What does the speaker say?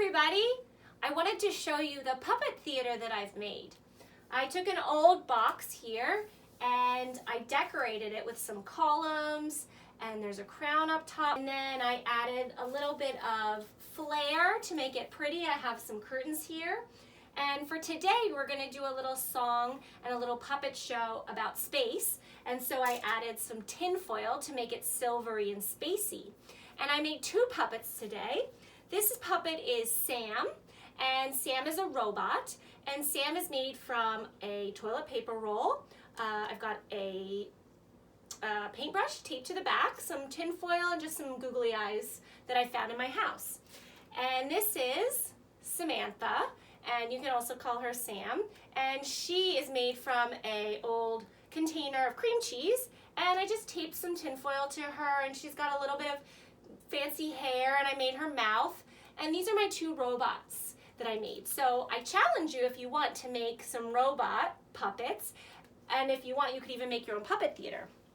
everybody! I wanted to show you the puppet theater that I've made. I took an old box here and I decorated it with some columns, and there's a crown up top, and then I added a little bit of flair to make it pretty. I have some curtains here, and for today we're going to do a little song and a little puppet show about space, and so I added some tin foil to make it silvery and spacey. And I made two puppets today. This puppet is Sam, and Sam is a robot, and Sam is made from a toilet paper roll. I've got a paintbrush taped to the back, some tin foil, and just some googly eyes that I found in my house. And this is Samantha, and you can also call her Sam, and she is made from an old container of cream cheese, and I just taped some tin foil to her, and she's got a little bit of fancy hair, and I made her mouth. And these are my two robots that I made. So I challenge you, if you want, to make some robot puppets, and if you want, you could even make your own puppet theater.